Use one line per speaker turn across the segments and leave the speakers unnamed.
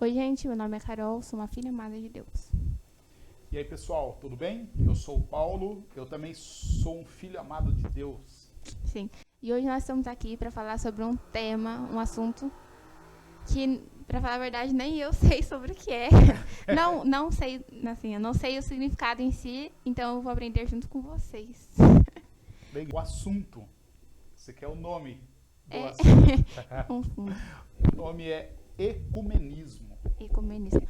Oi, gente, meu nome é Carol, sou uma filha amada de Deus.
E aí, pessoal, tudo bem? Eu sou o Paulo, eu também sou um filho amado de Deus.
Sim. E hoje nós estamos aqui para falar sobre um tema, um assunto que, para falar a verdade, nem eu sei sobre o que é. Não sei, assim, eu não sei o significado em si, então eu vou aprender junto com vocês.
O assunto, você quer o nome do
É.
assunto?
Confundo.
O nome é ecumenismo.
Ecumenismo.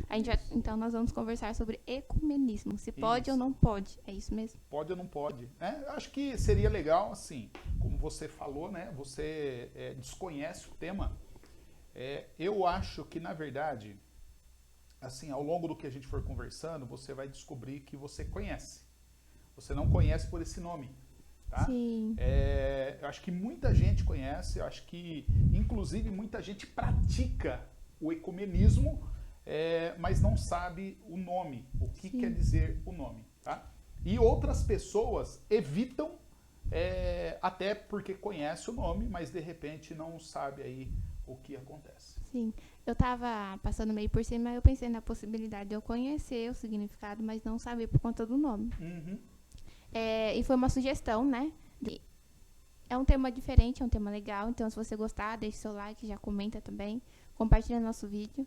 Então nós vamos conversar sobre ecumenismo. Se pode ou
Isso.
não pode. É isso mesmo?
Pode ou não pode? Né? Acho que seria legal, assim, como você falou, né? Você desconhece o tema. Eu acho que, na verdade, assim, ao longo do que a gente for conversando, você vai descobrir que você conhece. Você não conhece por esse nome. Tá?
Sim.
Eu acho que muita gente conhece, eu acho que inclusive muita gente pratica o ecumenismo, mas não sabe o nome, o que
Sim.
quer dizer o nome. Tá? E outras pessoas evitam, até porque conhece o nome, mas de repente não sabe aí o que acontece.
Sim, eu tava passando meio por cima, eu pensei na possibilidade de eu conhecer o significado, mas não saber por conta do nome.
Uhum.
E foi uma sugestão, né? É um tema diferente, é um tema legal, então se você gostar, deixe seu like, já comenta também, compartilha nosso vídeo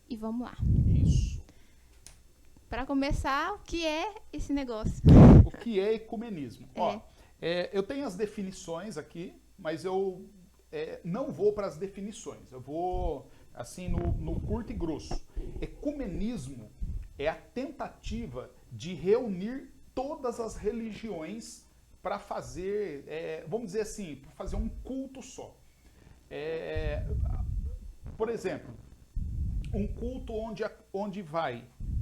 e vamos lá.
Isso.
Para começar, o que é esse negócio?
O que é ecumenismo? Ó, eu tenho as definições aqui, mas eu não vou para as definições. Eu vou, assim, no curto e grosso. Ecumenismo é a tentativa de reunir todas as religiões para fazer, vamos dizer assim, para fazer um culto só. Por exemplo, um culto onde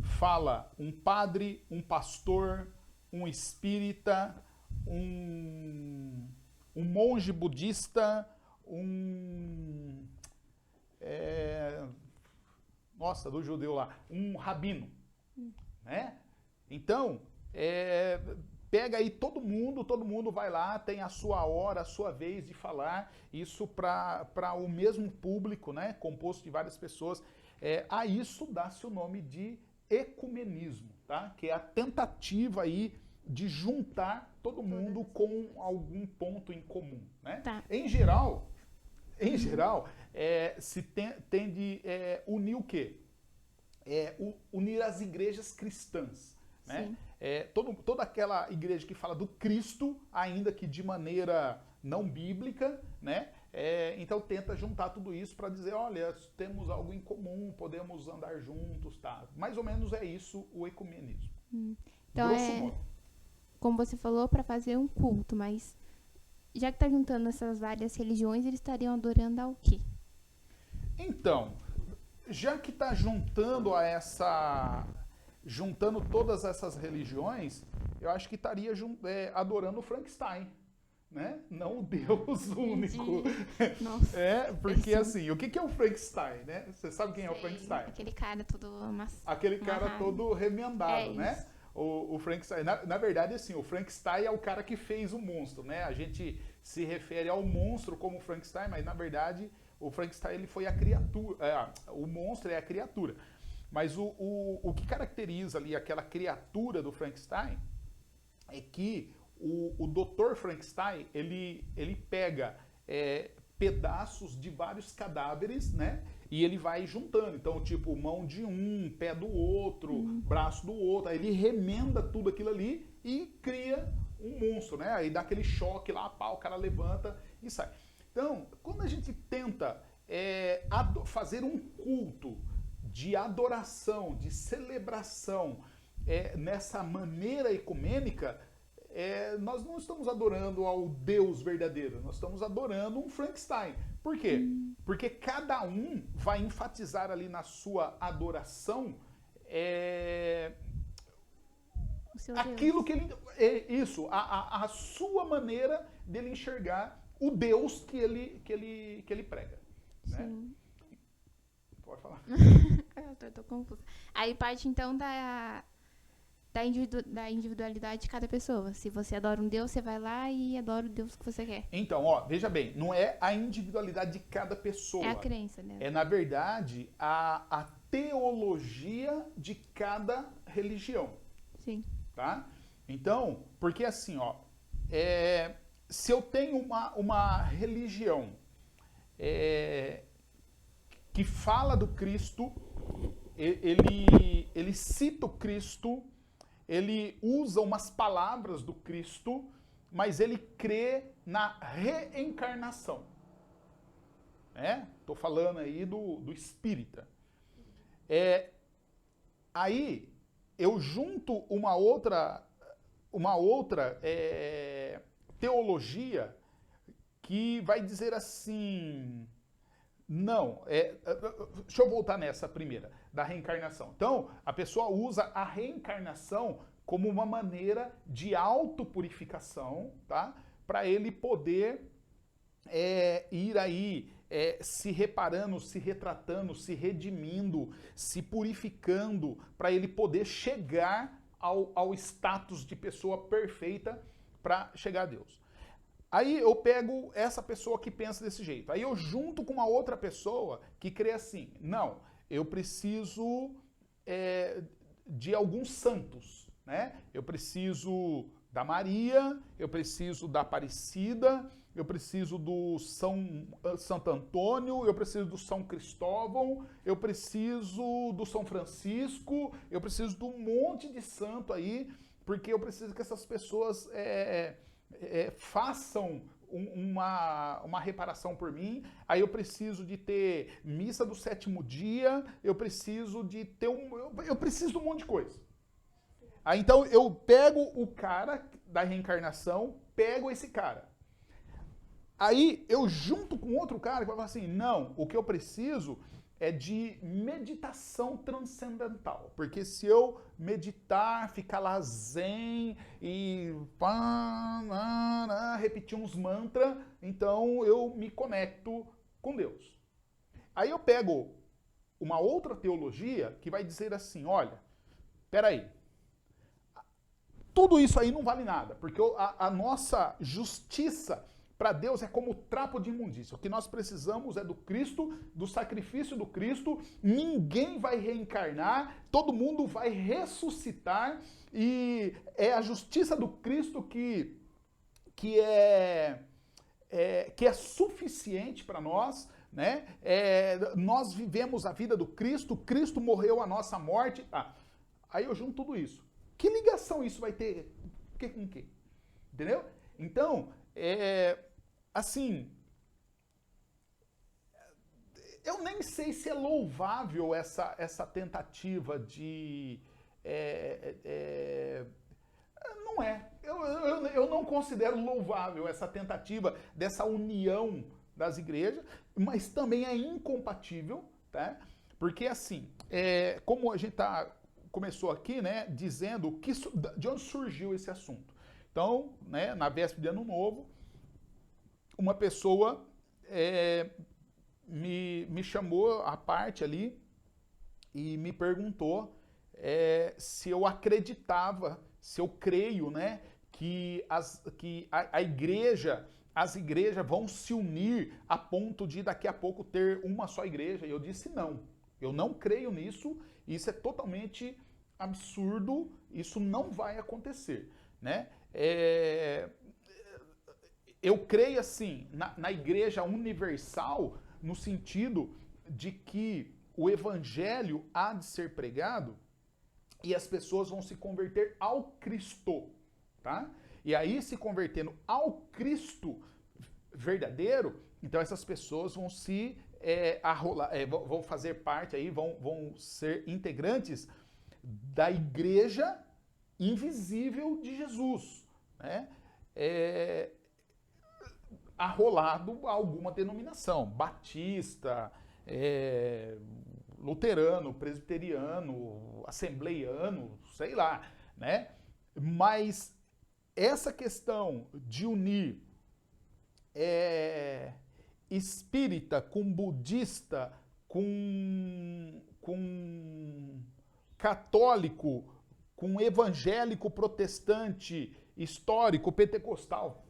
fala um padre, um pastor, um espírita, um monge budista, do judeu lá, um rabino, né? Então, pega aí todo mundo vai lá, tem a sua hora, a sua vez de falar, isso para o mesmo público, né, composto de várias pessoas. A isso dá-se o nome de ecumenismo, tá? Que é a tentativa aí de juntar todo mundo com algum ponto em comum, né?
Tá.
Em geral, se tende unir o quê? Unir as igrejas cristãs, né? Toda aquela igreja que fala do Cristo, ainda que de maneira não bíblica, né? Então tenta juntar tudo isso para dizer, olha, temos algo em comum, podemos andar juntos, tá? Mais ou menos é isso o ecumenismo.
Então
Grosso modo.
como você falou, para fazer um culto, mas já que está juntando essas várias religiões, eles estariam adorando ao quê?
Então, já que está juntando todas essas religiões, eu acho que estaria adorando o Frankenstein, né? Não o Deus único.
Nossa.
Porque assim, o que é o Frankenstein, né? Você sabe quem é o Frankenstein?
Aquele cara todo amassado.
Aquele cara todo remendado, né?
Isso.
O Frankenstein, na verdade, assim, o Frankenstein é o cara que fez o monstro, né? A gente se refere ao monstro como Frankenstein, mas na verdade o Frankenstein ele foi a criatura, o monstro é a criatura. Mas o que caracteriza ali aquela criatura do Frankenstein é que o Dr. Frankenstein ele pega pedaços de vários cadáveres, né? E ele vai juntando. Então, tipo, mão de um, pé do outro, braço do outro. Aí ele remenda tudo aquilo ali e cria um monstro, né? Aí dá aquele choque lá, pá, o cara levanta e sai. Então, quando a gente tenta fazer um culto de adoração, de celebração nessa maneira ecumênica, nós não estamos adorando ao Deus verdadeiro, nós estamos adorando um Frankenstein. Por quê? Porque cada um vai enfatizar ali na sua adoração aquilo que ele... a sua maneira dele enxergar o Deus que ele prega. Né?
Sim.
Pode falar.
Eu tô confusa. Aí parte então da da individualidade de cada pessoa. Se você adora um Deus, você vai lá e adora o Deus que você quer.
Então, ó, veja bem, não é a individualidade de cada pessoa.
É a crença, né?
É, na verdade, a teologia de cada religião.
Sim.
Tá? Então, porque assim, ó, se eu tenho uma religião que fala do Cristo, ele cita o Cristo, ele usa umas palavras do Cristo, mas ele crê na reencarnação. Estou falando aí do espírita. Aí eu junto uma outra teologia que vai dizer assim, não, deixa eu voltar nessa primeira, da reencarnação. Então, a pessoa usa a reencarnação como uma maneira de autopurificação, tá? Para ele poder ir aí se reparando, se retratando, se redimindo, se purificando, para ele poder chegar ao status de pessoa perfeita para chegar a Deus. Aí eu pego essa pessoa que pensa desse jeito. Aí eu junto com uma outra pessoa que crê assim, não, eu preciso de alguns santos, né? Eu preciso da Maria, eu preciso da Aparecida, eu preciso do Santo Antônio, eu preciso do São Cristóvão, eu preciso do São Francisco, eu preciso de um monte de santo aí, porque eu preciso que essas pessoas façam uma reparação por mim. Aí eu preciso de ter missa do 7º dia, eu preciso de ter eu preciso de um monte de coisa. Aí então eu pego o cara da reencarnação, pego esse cara. Aí eu junto com outro cara que vai falar assim, não, o que eu preciso é de meditação transcendental. Porque se eu meditar, ficar lá zen e repetir uns mantras, então eu me conecto com Deus. Aí eu pego uma outra teologia que vai dizer assim, olha, peraí, tudo isso aí não vale nada, porque a nossa justiça para Deus é como trapo de imundícia. O que nós precisamos é do Cristo, do sacrifício do Cristo. Ninguém vai reencarnar, todo mundo vai ressuscitar e é a justiça do Cristo que é suficiente para nós, né? Nós vivemos a vida do Cristo, Cristo morreu a nossa morte. Aí eu junto tudo isso. Que ligação isso vai ter com o quê? Entendeu? Então, assim, eu nem sei se é louvável essa tentativa de... não é. Eu não considero louvável essa tentativa dessa união das igrejas, mas também é incompatível, tá? Porque, assim, como a gente começou aqui, né, dizendo de onde surgiu esse assunto. Então, né, na véspera de Ano Novo, uma pessoa me chamou à parte ali e me perguntou se eu acreditava, se eu creio, né, que a igreja, as igrejas vão se unir a ponto de daqui a pouco ter uma só igreja. E eu disse não, eu não creio nisso, isso é totalmente absurdo, isso não vai acontecer, né? Eu creio assim na igreja universal, no sentido de que o evangelho há de ser pregado e as pessoas vão se converter ao Cristo, tá? E aí, se convertendo ao Cristo verdadeiro, então essas pessoas vão vão fazer parte aí, vão ser integrantes da igreja invisível de Jesus, né? Arrolado a alguma denominação, batista, luterano, presbiteriano, assembleiano, sei lá, né? Mas essa questão de unir espírita com budista, com católico, com evangélico, protestante, histórico, pentecostal.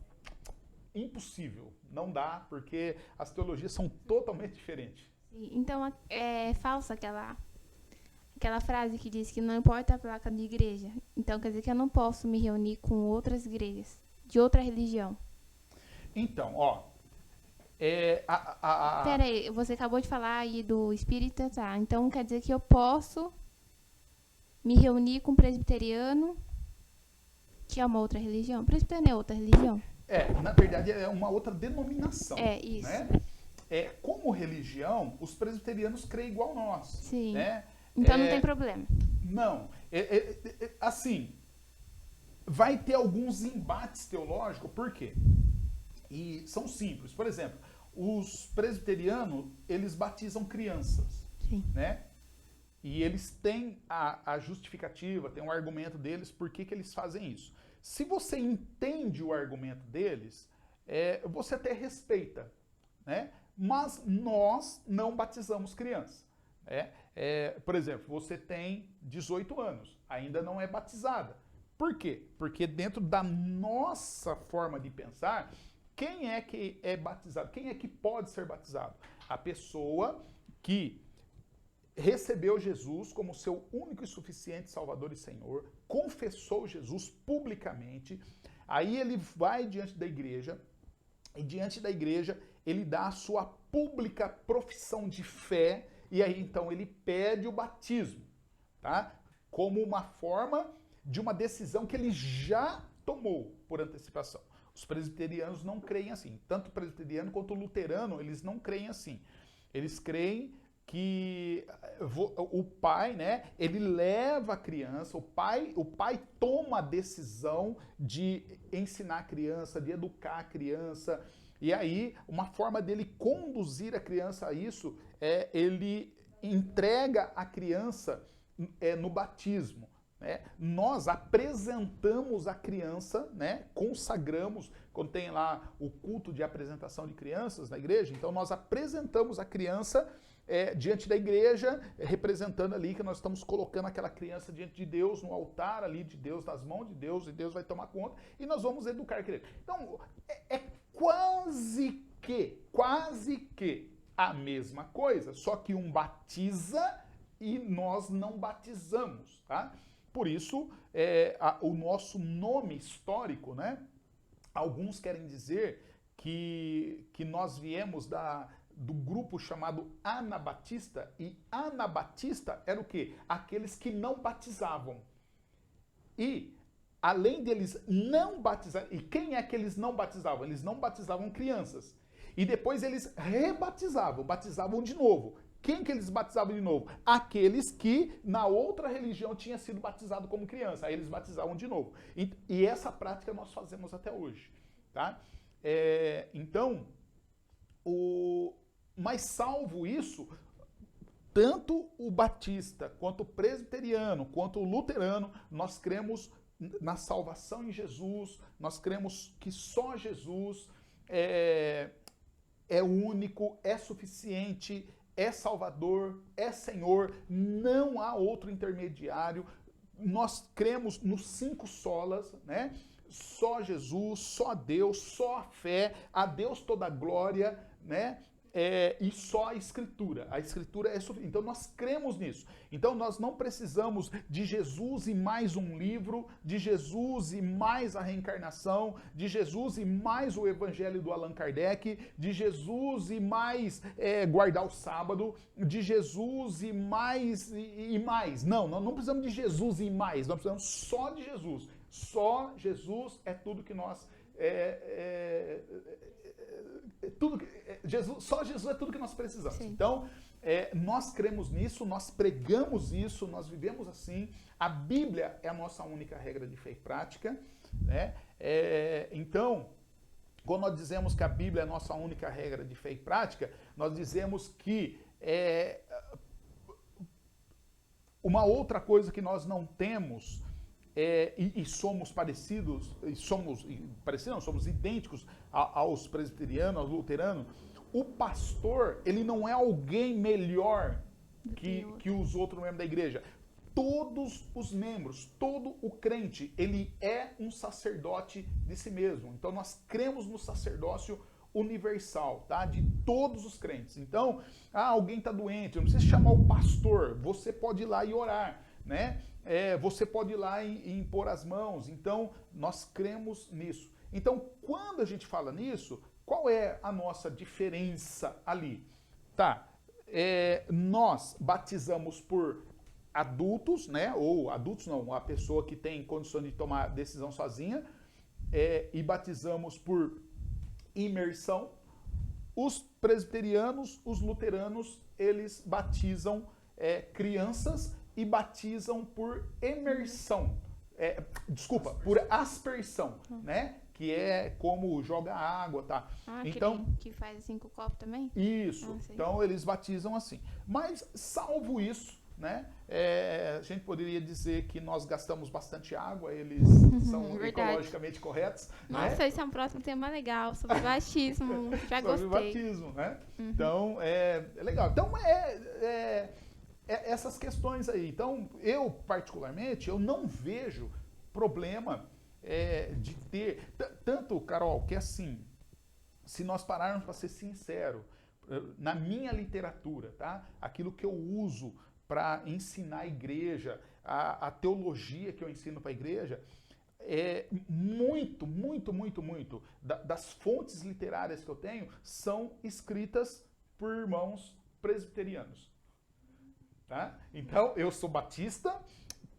Impossível. Não dá, porque as teologias são totalmente diferentes.
Então, é falsa aquela frase que diz que não importa a placa de igreja. Então, quer dizer que eu não posso me reunir com outras igrejas de outra religião.
Então, ó...
Peraí, você acabou de falar aí do espírita, tá? Então, quer dizer que eu posso me reunir com um presbiteriano, que é uma outra religião? Presbiteriano é outra religião?
Na verdade, é uma outra denominação.
É, isso.
Né? Como religião, os presbiterianos creem igual nós.
Sim.
Né?
Então não tem problema.
Não. Assim, vai ter alguns embates teológicos, por quê? E são simples. Por exemplo, os presbiterianos, eles batizam crianças.
Sim.
Né? E eles têm a justificativa, tem um argumento deles por que eles fazem isso. Se você entende o argumento deles, você até respeita, né? Mas nós não batizamos criança. Por exemplo, você tem 18 anos, ainda não é batizada. Por quê? Porque dentro da nossa forma de pensar, quem é que é batizado? Quem é que pode ser batizado? A pessoa que recebeu Jesus como seu único e suficiente Salvador e Senhor, confessou Jesus publicamente, aí ele vai diante da igreja, e diante da igreja ele dá a sua pública profissão de fé, e aí então ele pede o batismo, tá? Como uma forma de uma decisão que ele já tomou por antecipação. Os presbiterianos não creem assim, tanto o presbiteriano quanto o luterano, eles não creem assim. Eles creem que o pai, né, ele leva a criança, o pai toma a decisão de ensinar a criança, de educar a criança, e aí uma forma dele conduzir a criança a isso ele entrega a criança no batismo. Né? Nós apresentamos a criança, né? Consagramos, quando tem lá o culto de apresentação de crianças na igreja, então nós apresentamos a criança diante da igreja, representando ali que nós estamos colocando aquela criança diante de Deus, no altar ali de Deus, nas mãos de Deus, e Deus vai tomar conta, e nós vamos educar a criança. Então, quase que a mesma coisa, só que um batiza e nós não batizamos, tá? Por isso, o nosso nome histórico, né? Alguns querem dizer que nós viemos do grupo chamado Anabatista, e Anabatista era o quê? Aqueles que não batizavam. E, além deles não batizar, e quem é que eles não batizavam? Eles não batizavam crianças. E depois eles batizavam de novo. Quem que eles batizavam de novo? Aqueles que na outra religião tinham sido batizados como criança. Aí eles batizavam de novo. E essa prática nós fazemos até hoje. Tá? Então, mas salvo isso, tanto o batista, quanto o presbiteriano, quanto o luterano, nós cremos na salvação em Jesus, nós cremos que só Jesus é único, é suficiente, é Salvador, é Senhor, não há outro intermediário. Nós cremos nos 5 solas, né? Só Jesus, só Deus, só a fé, a Deus toda a glória, né? E só a Escritura. A Escritura é suficiente. Então nós cremos nisso. Então nós não precisamos de Jesus e mais um livro, de Jesus e mais a reencarnação, de Jesus e mais o Evangelho do Allan Kardec, de Jesus e mais guardar o sábado, de Jesus e mais e mais. Não, nós não precisamos de Jesus e mais, nós precisamos só de Jesus. Só Jesus é tudo que nós... só Jesus é tudo que nós precisamos. Sim. Então, nós cremos nisso, nós pregamos isso, nós vivemos assim. A Bíblia é a nossa única regra de fé e prática. Né? Então, quando nós dizemos que a Bíblia é a nossa única regra de fé e prática, nós dizemos que uma outra coisa que nós não temos... e somos parecidos, somos idênticos aos presbiterianos, aos luteranos. O pastor, ele não é alguém melhor que os outros membros da igreja. todos os membros, todo o crente, ele é um sacerdote de si mesmo. Então nós cremos no sacerdócio universal, tá? De todos os crentes. Então, alguém está doente, não precisa chamar o pastor, você pode ir lá e orar, né? Você pode ir lá e impor as mãos. Então, nós cremos nisso. Então, quando a gente fala nisso, qual é a nossa diferença ali? Tá, nós batizamos por adultos, né? Ou adultos não, a pessoa que tem condições de tomar decisão sozinha, e batizamos por imersão. Os presbiterianos, os luteranos, eles batizam crianças e batizam por imersão. Por aspersão, né? Que é como joga água, tá?
Então, que faz assim com o copo também?
Isso. Então eles batizam assim. Mas salvo isso, né? A gente poderia dizer que nós gastamos bastante água, eles são ecologicamente corretos.
Nossa,
né?
Esse é um próximo tema legal, sobre batismo. Já gostei.
Sobre batismo, né? Então, é legal. Então, essas questões aí. Então, eu, particularmente, eu não vejo problema de ter... Tanto, Carol, que assim, se nós pararmos para ser sincero, na minha literatura, tá? Aquilo que eu uso para ensinar a igreja, a teologia que eu ensino para a igreja, muito das fontes literárias que eu tenho são escritas por irmãos presbiterianos. Tá? Então, eu sou batista,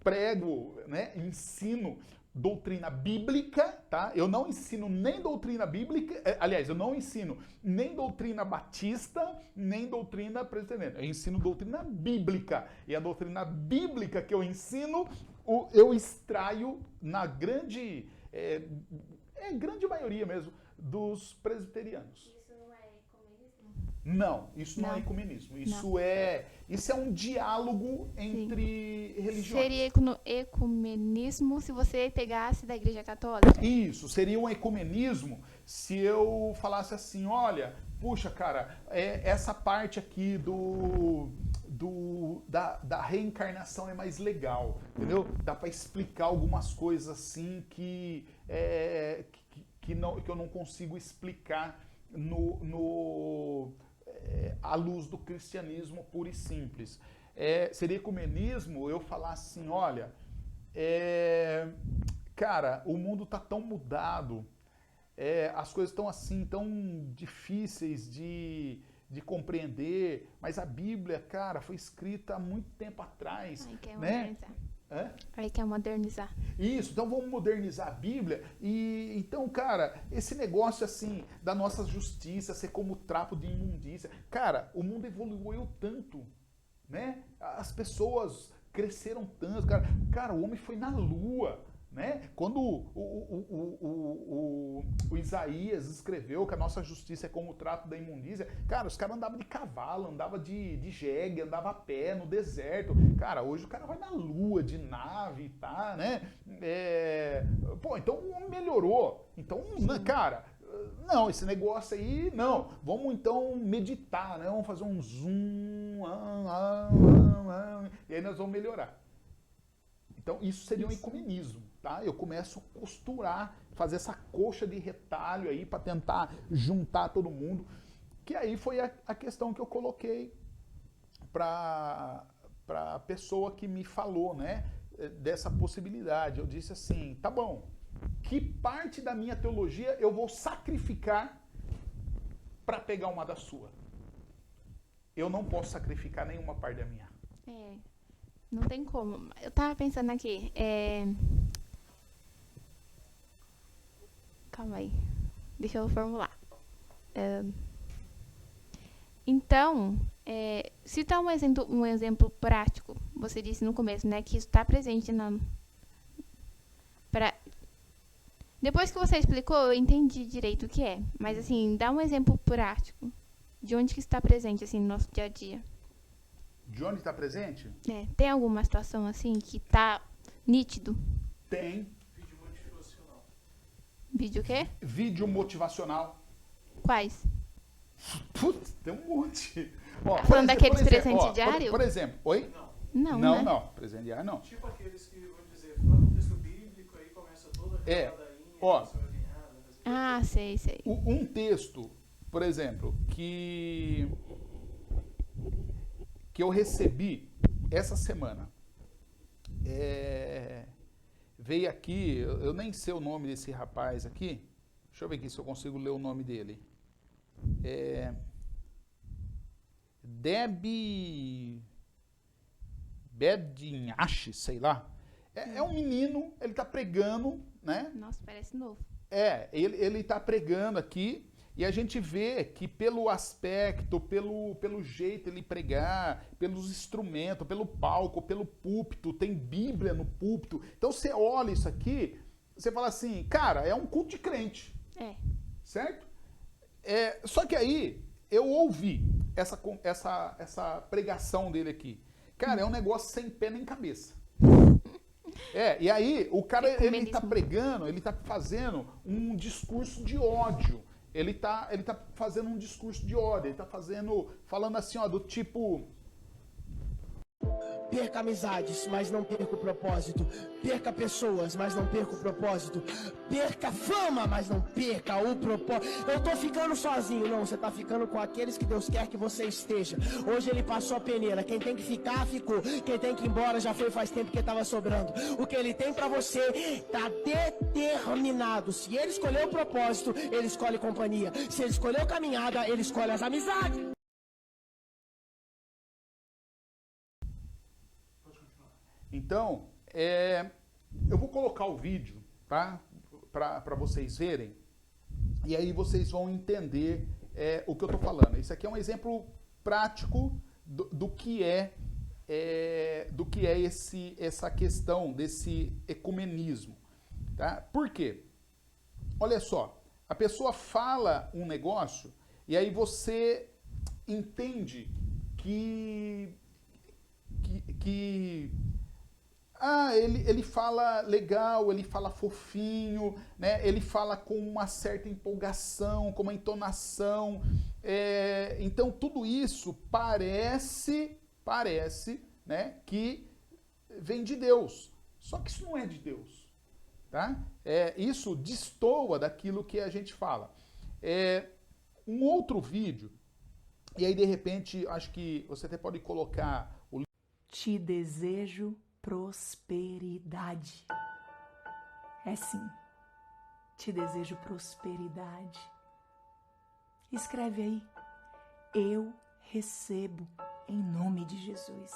prego, né, ensino doutrina bíblica, tá? Eu não ensino nem doutrina bíblica, aliás, eu não ensino nem doutrina batista, nem doutrina presbiteriana. Eu ensino doutrina bíblica. E a doutrina bíblica que eu ensino, eu extraio na grande maioria mesmo, dos presbiterianos.
Isso não é ecumenismo?
Não, isso não é ecumenismo. Isso é um diálogo entre religiões.
Seria ecumenismo se você pegasse da Igreja Católica?
Isso, seria um ecumenismo se eu falasse assim, olha, puxa, cara, essa parte aqui da reencarnação é mais legal, entendeu? Dá para explicar algumas coisas assim que eu não consigo explicar à luz do cristianismo puro e simples. Seria ecumenismo eu falar assim, olha, cara, o mundo está tão mudado, as coisas estão assim, tão difíceis de compreender, mas a Bíblia, cara, foi escrita há muito tempo atrás. Né?
Aí quer modernizar.
Isso, então vamos modernizar a Bíblia. E então, cara, esse negócio assim da nossa justiça ser como trapo de imundícia, cara, o mundo evoluiu tanto, né? As pessoas cresceram tanto, cara, o homem foi na lua, né? Quando o Isaías escreveu que a nossa justiça é como o trapo da imundícia, cara, os caras andavam de cavalo, andavam de jegue, andavam a pé no deserto. Cara, hoje o cara vai na lua, de nave, tá, né? Então o homem melhorou. Então, cara, não, esse negócio aí, não. Vamos então meditar, né? Vamos fazer um zoom, e aí nós vamos melhorar. Então, isso seria um ecumenismo, tá? Eu começo a costurar, fazer essa coxa de retalho aí para tentar juntar todo mundo, que aí foi a questão que eu coloquei para a pessoa que me falou, né, dessa possibilidade. Eu disse assim, tá bom, que parte da minha teologia eu vou sacrificar para pegar uma da sua? Eu não posso sacrificar nenhuma parte da minha.
Não tem como. Eu tava pensando aqui. Calma aí. Deixa eu formular. Então, citar um exemplo prático. Você disse no começo, né? Que isso está presente Depois que você explicou, eu entendi direito o que é. Mas, assim, dá um exemplo prático. De onde que está presente, assim, no nosso dia a dia.
De onde está presente?
Tem alguma situação assim que tá nítido?
Tem.
Vídeo motivacional.
Vídeo o quê?
Vídeo motivacional.
Quais?
Putz, tem um monte.
Falando daqueles presentes diários?
Por exemplo, oi?
Não,
Não,
Não,
né?
não. Presente diário não.
Tipo aqueles que, vamos dizer, fala um texto bíblico, aí começa toda aquela ladainha,
ó.
Ah, sei.
Um texto, por exemplo, que eu recebi essa semana, veio aqui, eu nem sei o nome desse rapaz aqui, deixa eu ver aqui se eu consigo ler o nome dele. Bedinhache, sei lá. É um menino, ele tá pregando, né?
Nossa, parece novo.
Ele tá pregando aqui e a gente vê que pelo aspecto, pelo jeito ele pregar, pelos instrumentos, pelo palco, pelo púlpito, tem Bíblia no púlpito. Então você olha isso aqui, você fala assim, cara, é um culto de crente. Certo? Só que aí eu ouvi essa pregação dele aqui. Cara, é um negócio sem pé nem cabeça. E aí o cara, ele tá pregando, ele tá fazendo um discurso de ódio. Ele tá fazendo um discurso de ódio, ele tá falando assim, ó, do tipo...
Perca amizades, mas não perca o propósito. Perca pessoas, mas não perca o propósito. Perca fama, mas não perca o propósito. Eu tô ficando sozinho. Não, você tá ficando com aqueles que Deus quer que você esteja. Hoje ele passou a peneira. Quem tem que ficar, ficou. Quem tem que ir embora já foi faz tempo que tava sobrando. O que ele tem pra você tá determinado. Se ele escolheu o propósito, ele escolhe companhia. Se ele escolheu caminhada, ele escolhe as amizades.
Então, eu vou colocar o vídeo, tá? Para vocês verem. E aí vocês vão entender o que eu estou falando. Isso aqui é um exemplo prático do que é essa questão desse ecumenismo. Tá? Por quê? Olha só, a pessoa fala um negócio e aí você entende que ele fala legal, ele fala fofinho, né? Ele fala com uma certa empolgação, com uma entonação. Então, tudo isso parece, né, que vem de Deus. Só que isso não é de Deus. Tá? Isso destoa daquilo que a gente fala. Um outro vídeo, e aí, de repente, acho que você até pode colocar o...
Te desejo prosperidade. Sim, te desejo prosperidade. Escreve aí, eu recebo em nome de Jesus,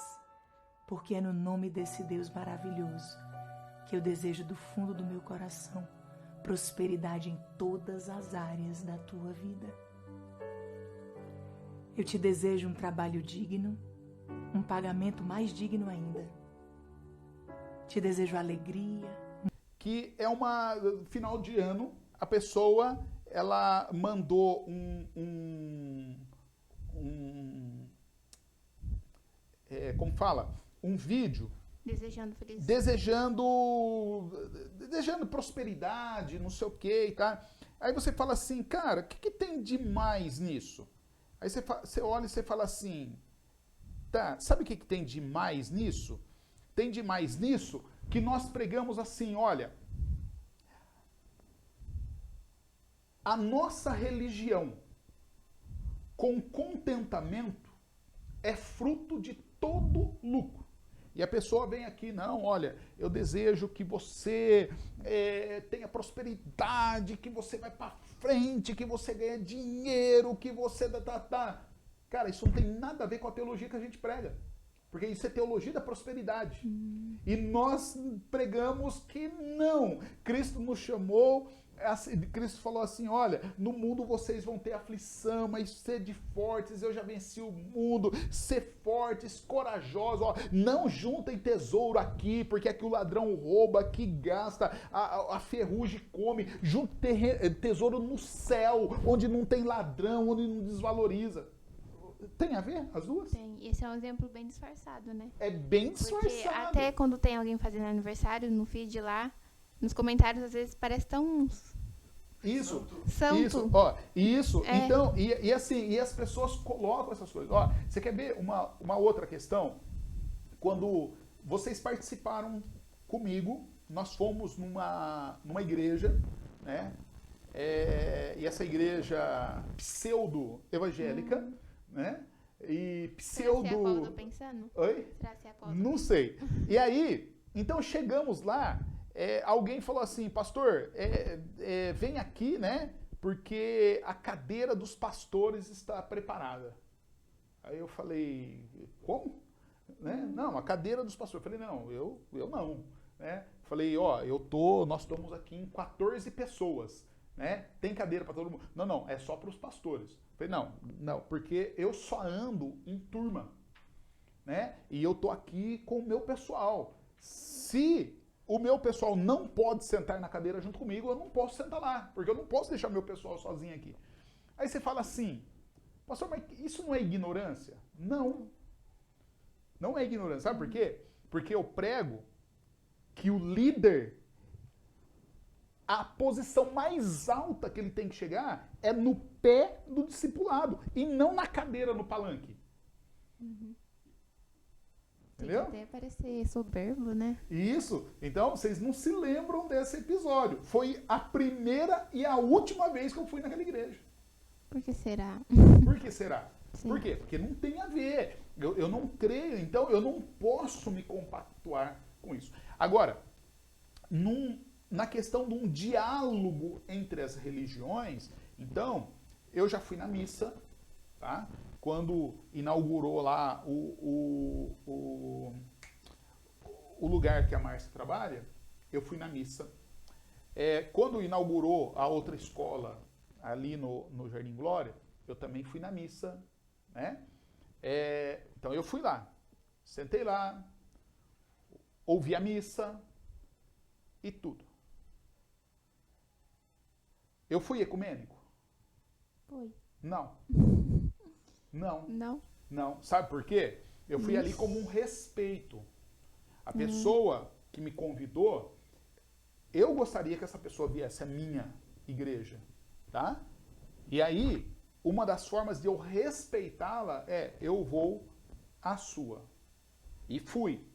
porque é no nome desse Deus maravilhoso que eu desejo do fundo do meu coração prosperidade em todas as áreas da tua vida. Eu te desejo um trabalho digno, um pagamento mais digno ainda. Te desejo alegria.
Que é final de ano, a pessoa, ela mandou como fala? Um vídeo.
Desejando felicidade.
Desejando prosperidade, não sei o que, tá? Aí você fala assim, cara, o que tem de mais nisso? Aí você olha e você fala assim, tá, sabe o que tem de mais nisso? Tem de mais nisso que nós pregamos assim, olha, a nossa religião com contentamento é fruto de todo lucro. E a pessoa vem aqui, não, olha, eu desejo que você tenha prosperidade, que você vai para frente, que você ganha dinheiro, que você... Cara, isso não tem nada a ver com a teologia que a gente prega. Porque isso é teologia da prosperidade. E nós pregamos que não. Cristo nos chamou, Cristo falou assim, olha, no mundo vocês vão ter aflição, mas sede fortes, eu já venci o mundo, ser fortes, corajosos, ó, não juntem tesouro aqui, porque aqui o ladrão rouba, aqui gasta, a ferrugem come, juntem tesouro no céu, onde não tem ladrão, onde não desvaloriza. Tem a ver as duas?
Tem. Esse é um exemplo bem disfarçado, né?
É bem disfarçado.
Porque até quando tem alguém fazendo aniversário no feed lá, nos comentários às vezes parece tão...
Isso.
Santo.
Isso, ó, isso. Então, e assim, e as pessoas colocam essas coisas. Ó, você quer ver uma outra questão? quando vocês participaram comigo, nós fomos numa igreja, né? E essa igreja pseudo-evangélica, né? E pseudo...
Será que é a qual eu tô pensando?
Oi?
Será que é a qual eu tô
Não sei. E aí, então chegamos lá, alguém falou assim, pastor, vem aqui, né? Porque a cadeira dos pastores está preparada. Aí eu falei, como? Né? Não, a cadeira dos pastores. Eu falei, não, eu não. Né? Falei, nós estamos aqui em 14 pessoas. Né? Tem cadeira para todo mundo? Não, é só para os pastores. Falei, não, porque eu só ando em turma, né? E eu tô aqui com o meu pessoal. Se o meu pessoal não pode sentar na cadeira junto comigo, eu não posso sentar lá, porque eu não posso deixar meu pessoal sozinho aqui. Aí você fala assim, pastor, mas isso não é ignorância? Não é ignorância. Sabe por quê? Porque eu prego que o líder, a posição mais alta que ele tem que chegar é no pé do discipulado e não na cadeira no palanque. Entendeu?
Tem que até parecer soberbo, né?
Isso. Então, vocês não se lembram desse episódio. Foi a primeira e a última vez que eu fui naquela igreja.
Por que será?
Por que será?
Sim.
Por quê? Porque não tem a ver. Eu não creio, então eu não posso me compactuar com isso. Agora, na questão de um diálogo entre as religiões, então, eu já fui na missa, tá? Quando inaugurou lá o lugar que a Márcia trabalha, eu fui na missa. Quando inaugurou a outra escola ali no Jardim Glória, eu também fui na missa, né? Então eu fui lá, sentei lá, ouvi a missa e tudo. Eu fui ecumênico?
Foi.
Não.
Não?
Não. Sabe por quê? Eu fui ali como um respeito. A pessoa que me convidou, eu gostaria que essa pessoa viesse à minha igreja, tá? E aí, uma das formas de eu respeitá-la eu vou à sua. E fui.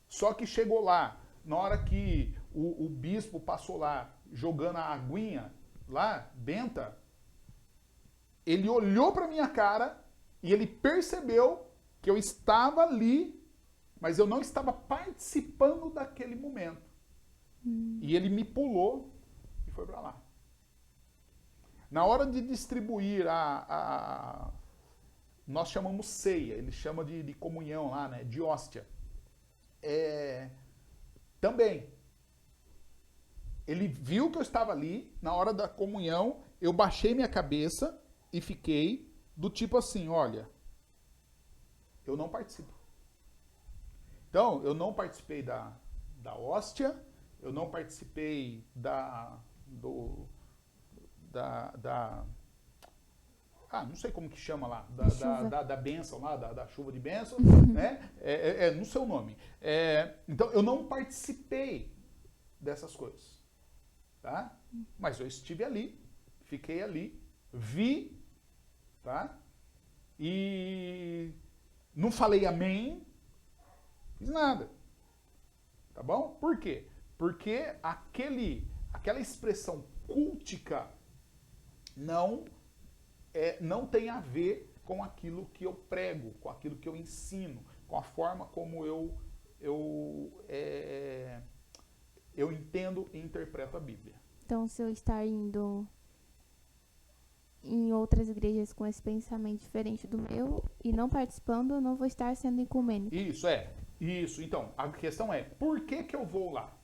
Só que chegou lá, na hora que o bispo passou lá, jogando a aguinha lá, benta, ele olhou para minha cara e ele percebeu que eu estava ali, mas eu não estava participando daquele momento. E ele me pulou e foi para lá. Na hora de distribuir nós chamamos ceia, ele chama de comunhão lá, né, de hóstia. Também. Ele viu que eu estava ali, na hora da comunhão, eu baixei minha cabeça e fiquei do tipo assim, olha, eu não participo. Então, eu não participei da hóstia, eu não participei não sei como que chama lá, da bênção lá, da chuva de bênção, né? Não sei o nome. Então, eu não participei dessas coisas, tá? Mas eu estive ali, fiquei ali, vi, tá? E não falei amém, fiz nada, tá bom? Por quê? Porque aquela expressão cultica não tem a ver com aquilo que eu prego, com aquilo que eu ensino, com a forma como eu entendo e interpreto a Bíblia.
Então, se eu estar indo em outras igrejas com esse pensamento diferente do meu e não participando, eu não vou estar sendo ecumênico.
Isso. Então, a questão é, por que eu vou lá?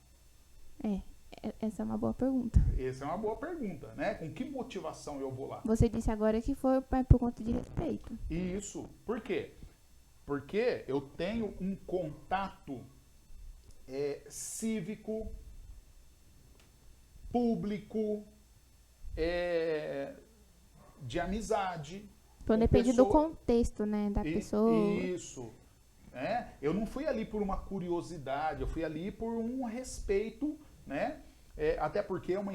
Essa é uma boa pergunta.
Essa é uma boa pergunta, né? Com que motivação eu vou lá?
Você disse agora que foi por conta de respeito.
Isso. Por quê? Porque eu tenho um contato cívico, público, de amizade.
Então depende do contexto, né, da pessoa.
Isso. Eu não fui ali por uma curiosidade, eu fui ali por um respeito, né? Até porque é uma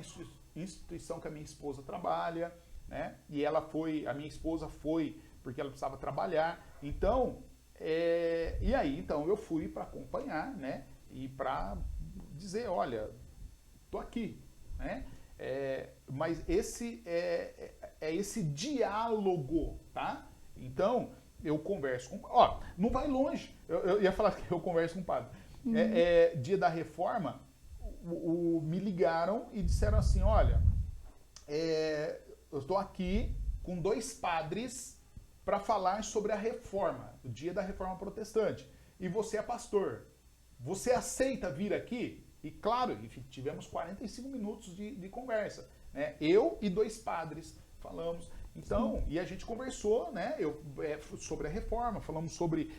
instituição que a minha esposa trabalha, né? E a minha esposa foi porque ela precisava trabalhar. Então, E aí, então, eu fui para acompanhar, né? E para dizer, olha, tô aqui, né? Mas esse esse diálogo, tá? Então, eu converso com... Ó, não vai longe. Eu ia falar que eu converso com o padre. Dia da reforma, me ligaram e disseram assim, olha, eu estou aqui com 2 padres para falar sobre a reforma, o dia da reforma protestante. E você é pastor. Você aceita vir aqui? E claro, tivemos 45 minutos de conversa, né? Eu e 2 padres falamos. Então, e a gente conversou, né? Sobre a reforma, falamos sobre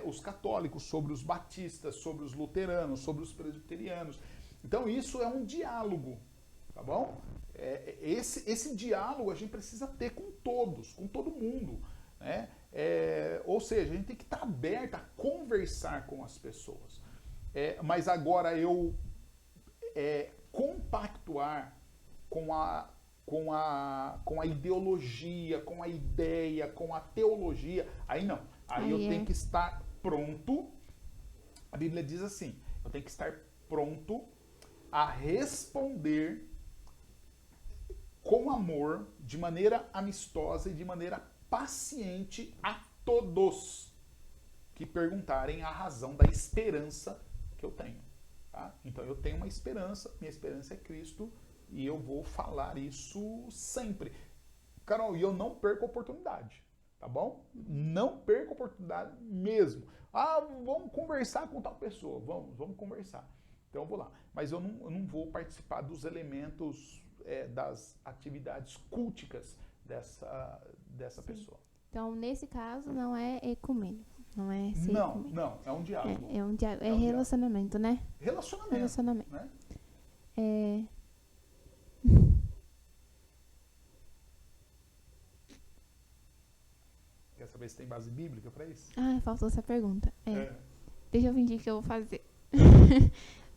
os católicos, sobre os batistas, sobre os luteranos, sobre os presbiterianos. Então, isso é um diálogo, tá bom? Esse diálogo a gente precisa ter com todos, com todo mundo, né? Ou seja, a gente tem que estar aberto a conversar com as pessoas. Mas agora eu compactuar com a ideologia, com a ideia, com a teologia, aí não. Aí eu tenho que estar pronto. A Bíblia diz assim, eu tenho que estar pronto a responder com amor, de maneira amistosa e de maneira paciente a todos que perguntarem a razão da esperança que eu tenho. Tá? Então eu tenho uma esperança, minha esperança é Cristo, e eu vou falar isso sempre. Carol, e eu não perco a oportunidade, tá bom? Não perco a oportunidade mesmo. Vamos conversar com tal pessoa, vamos conversar. Então eu vou lá. Mas eu não vou participar dos elementos, das atividades culticas dessa pessoa.
Então, nesse caso, não é ecumênico. Não é ser
ecumênico. Não, é um diálogo.
É um diálogo. É relacionamento, né?
Relacionamento. Né? Quer saber se tem base bíblica para isso?
Faltou essa pergunta. Deixa eu fingir que eu vou fazer.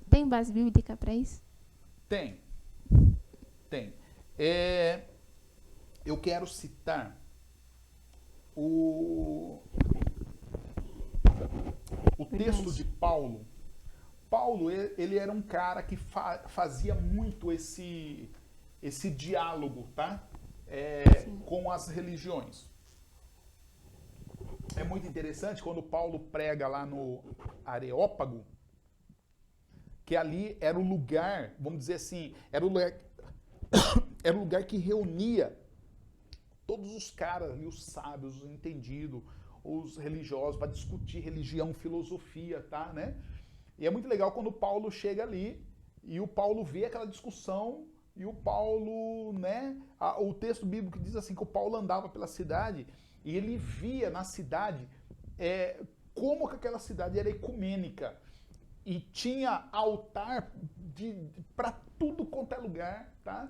Tem base bíblica para isso?
Tem. Eu quero citar o texto de Paulo. Paulo, ele era um cara que fazia muito esse diálogo, tá? Com as religiões. É muito interessante quando Paulo prega lá no Areópago, que ali era o lugar, vamos dizer assim, era o lugar que reunia todos os caras ali, os sábios, os entendidos, os religiosos, para discutir religião, filosofia, tá, né? E é muito legal quando o Paulo chega ali e o Paulo vê aquela discussão e o Paulo, né? O texto bíblico diz assim que o Paulo andava pela cidade e ele via na cidade como que aquela cidade era ecumênica e tinha altar para tudo quanto é lugar, tá?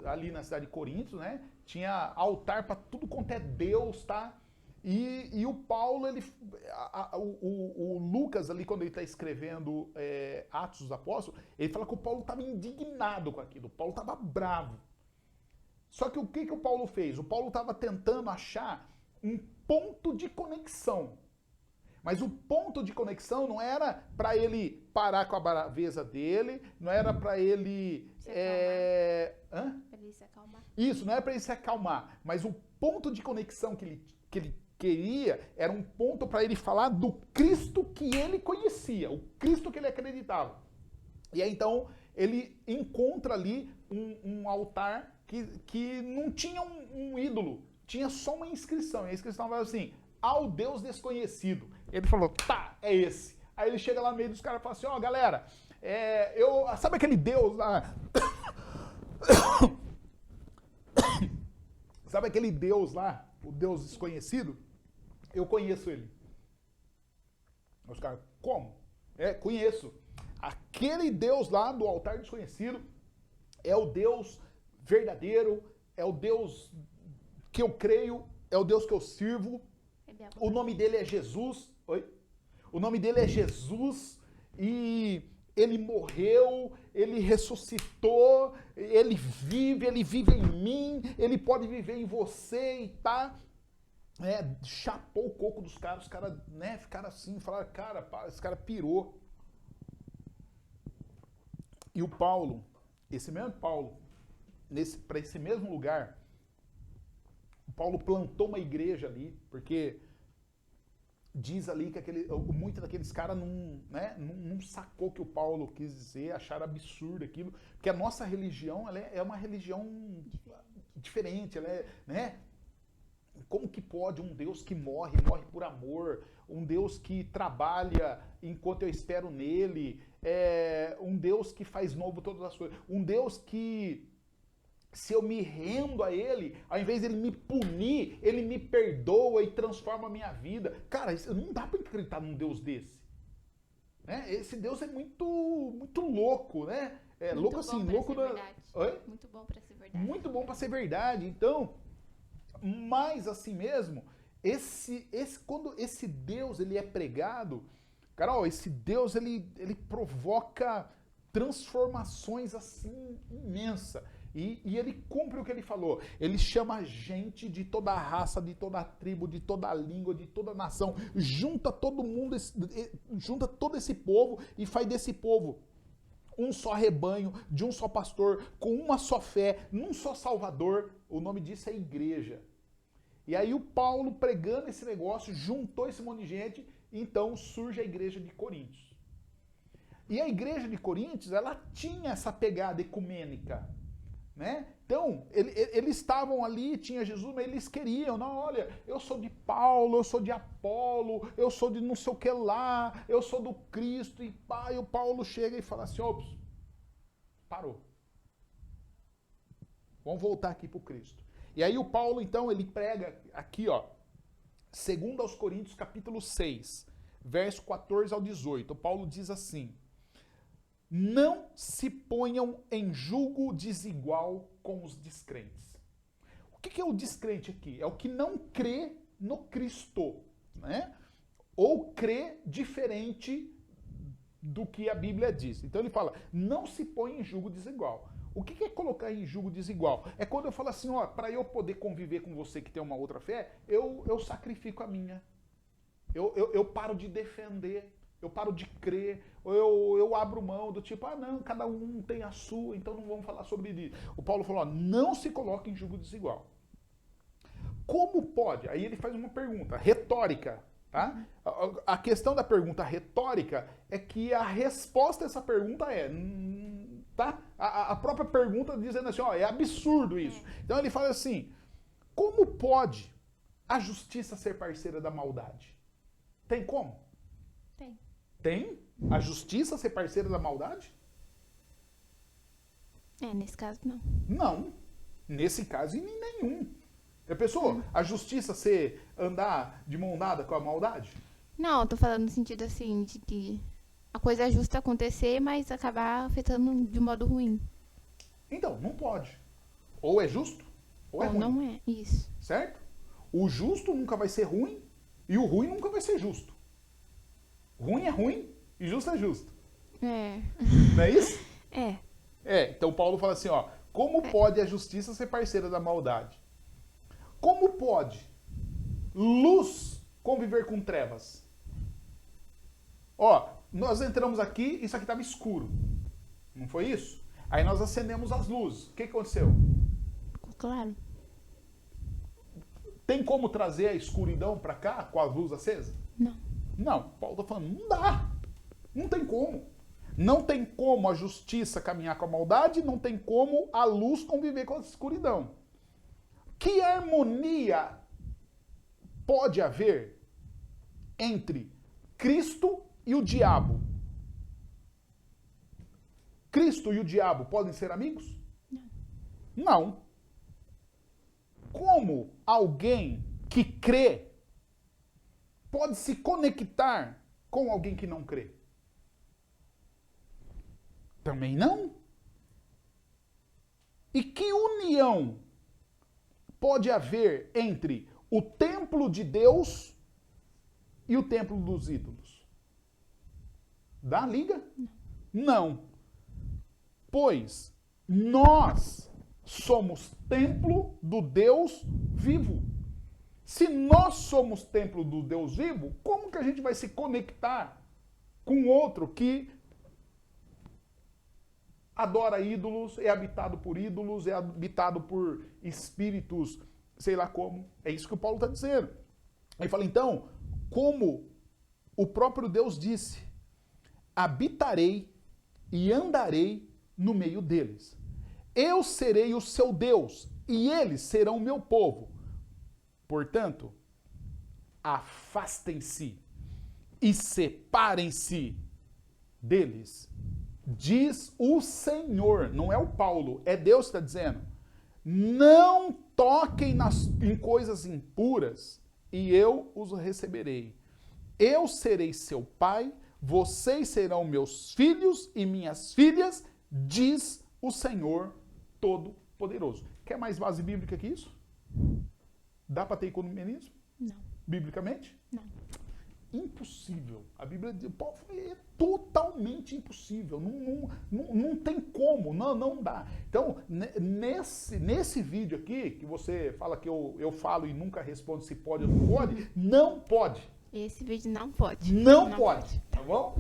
Ali na cidade de Corinto, né? Tinha altar para tudo quanto é Deus, tá? E o Paulo, o Lucas ali, quando ele está escrevendo Atos dos Apóstolos, ele fala que o Paulo estava indignado com aquilo, o Paulo estava bravo. Só que o que o Paulo fez? O Paulo estava tentando achar um ponto de conexão. Mas o ponto de conexão não era para ele parar com a braveza dele, não era para ele...
Para ele se acalmar.
Isso, não era para ele se acalmar. Mas o ponto de conexão que ele queria era um ponto para ele falar do Cristo que ele conhecia, o Cristo que ele acreditava. E aí então ele encontra ali um altar que não tinha um ídolo, tinha só uma inscrição. E a inscrição falava assim, ao Deus desconhecido. Ele falou, tá, é esse. Aí ele chega lá no meio dos caras e fala assim, galera, sabe aquele Deus lá? Sabe aquele Deus lá, o Deus desconhecido? Eu conheço ele. Os caras, como? Conheço. Aquele Deus lá do altar desconhecido é o Deus verdadeiro, é o Deus que eu creio, é o Deus que eu sirvo. O nome dele é Jesus. Oi? O nome dele é Jesus e ele morreu, ele ressuscitou, ele vive em mim, ele pode viver em você e tá. chapou o coco dos caras, os caras, né, ficaram assim, falaram, cara, esse cara pirou. E o Paulo, esse mesmo Paulo, para esse mesmo lugar, o Paulo plantou uma igreja ali, porque diz ali que muitos daqueles caras não sacou o que o Paulo quis dizer, acharam absurdo aquilo, porque a nossa religião ela é uma religião diferente, ela é, né? Como que pode um Deus que morre por amor, um Deus que trabalha enquanto eu espero nele, um Deus que faz novo todas as coisas, um Deus que, se eu me rendo a ele, ao invés de ele me punir, ele me perdoa e transforma a minha vida. Cara, não dá para acreditar num Deus desse. Né? Esse Deus é muito, muito louco, né? É louco assim, louco da... Oi?
Muito bom para ser verdade.
Muito bom para ser verdade. Então, mas assim mesmo, quando esse Deus ele é pregado, Carol, esse Deus ele provoca transformações assim imensas. E ele cumpre o que ele falou. Ele chama gente de toda raça, de toda tribo, de toda língua, de toda nação. Junta todo mundo, junta todo esse povo e faz desse povo um só rebanho, de um só pastor, com uma só fé, num só Salvador. O nome disso é igreja. E aí o Paulo pregando esse negócio, juntou esse monte de gente, então surge a igreja de Coríntios. E a igreja de Coríntios, ela tinha essa pegada ecumênica. Né? Então, eles estavam ali, tinha Jesus, mas eles queriam, não, olha, eu sou de Paulo, eu sou de Apolo, eu sou de não sei o que lá, eu sou do Cristo, e o Paulo chega e fala assim, ops, parou. Vamos voltar aqui para o Cristo. E aí o Paulo, então, ele prega aqui, ó, 2 aos Coríntios, capítulo 6, verso 14 ao 18, o Paulo diz assim, não se ponham em julgo desigual com os descrentes. O que é o descrente aqui? É o que não crê no Cristo, né? Ou crê diferente do que a Bíblia diz. Então ele fala, não se põe em julgo desigual. O que é colocar em julgo desigual? É quando eu falo assim, ó, para eu poder conviver com você que tem uma outra fé, eu sacrifico a minha. Eu paro de defender. Eu paro de crer, ou eu abro mão do tipo, não, cada um tem a sua, então não vamos falar sobre isso. O Paulo falou, não se coloque em julgo desigual. Como pode? Aí ele faz uma pergunta retórica, tá? A questão da pergunta retórica é que a resposta a essa pergunta tá? A própria pergunta dizendo assim, ó, é absurdo isso. Então ele fala assim, como pode a justiça ser parceira da maldade? Tem como?
Tem.
Tem? A justiça ser parceira da maldade?
Nesse caso não.
Não. Nesse caso, em nenhum. Já pensou? A justiça andar de mão dada com a maldade?
Não, tô falando no sentido assim, de que a coisa é justa acontecer, mas acabar afetando de um modo ruim.
Então, não pode. Ou é justo, ou é ruim.
Não é, isso.
Certo? O justo nunca vai ser ruim, e o ruim nunca vai ser justo. Ruim é ruim e justo é justo. Não é isso? Então Paulo fala assim, ó, como pode a justiça ser parceira da maldade? Como pode luz conviver com trevas? Ó, nós entramos aqui, isso aqui estava escuro. Não foi isso? Aí nós acendemos as luzes. O que aconteceu?
Claro.
Tem como trazer a escuridão para cá com a luz acesa?
Não.
Não, Paulo está falando, não dá. Não tem como. Não tem como a justiça caminhar com a maldade, não tem como a luz conviver com a escuridão. Que harmonia pode haver entre Cristo e o diabo? Cristo e o diabo podem ser amigos? Não. Como alguém que crê pode se conectar com alguém que não crê? Também não. E que união pode haver entre o templo de Deus e o templo dos ídolos? Dá liga? Não. Pois nós somos templo do Deus vivo. Se nós somos templo do Deus vivo, como que a gente vai se conectar com outro que adora ídolos, é habitado por ídolos, é habitado por espíritos, sei lá como? É isso que o Paulo está dizendo. Ele fala, então, como o próprio Deus disse, habitarei e andarei no meio deles. Eu serei o seu Deus e eles serão o meu povo. Portanto, afastem-se e separem-se deles, diz o Senhor, não é o Paulo, é Deus que está dizendo. Não toquem em coisas impuras e eu os receberei. Eu serei seu pai, vocês serão meus filhos e minhas filhas, diz o Senhor Todo-Poderoso. Quer mais base bíblica que isso? Dá para ter ecumenismo?
Não.
Biblicamente?
Não.
Impossível. A Bíblia é totalmente impossível. Não tem como, não dá. Então, nesse vídeo aqui, que você fala que eu falo e nunca respondo se pode ou não pode, não pode.
Esse vídeo não pode.
Não pode. Tá bom?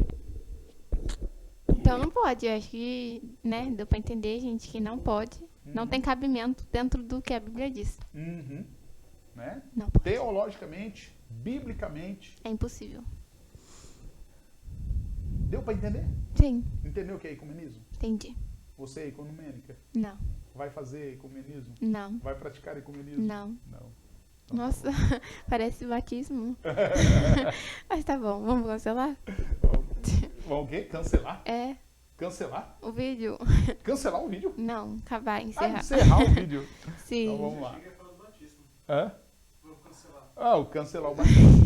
Então não pode. Eu acho que, né, deu pra entender, gente, que não pode. Não tem cabimento dentro do que a Bíblia diz.
Uhum. Né?
Não pode.
Teologicamente, biblicamente.
É impossível.
Deu para entender?
Sim,
Entendeu o que é ecumenismo?
entendi.
Você é ecumênica?
Não,
Vai fazer ecumenismo?
não,
Vai praticar ecumenismo?
não.
Não.
Nossa, parece batismo. Mas tá bom, vamos cancelar?
Vamos o quê? Cancelar?
É,
Cancelar?
o vídeo.
Cancelar o vídeo?
Não, acabar,
Ah,
encerrar.
encerrar o vídeo.
Sim.
Então vamos lá.
Chega falando do batismo.
Hã?
Vou cancelar.
Ah, o cancelar o batismo.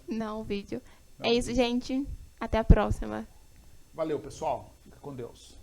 Não, o vídeo.
Não,
É isso, gente. Até a próxima.
Valeu, pessoal. Fica com Deus.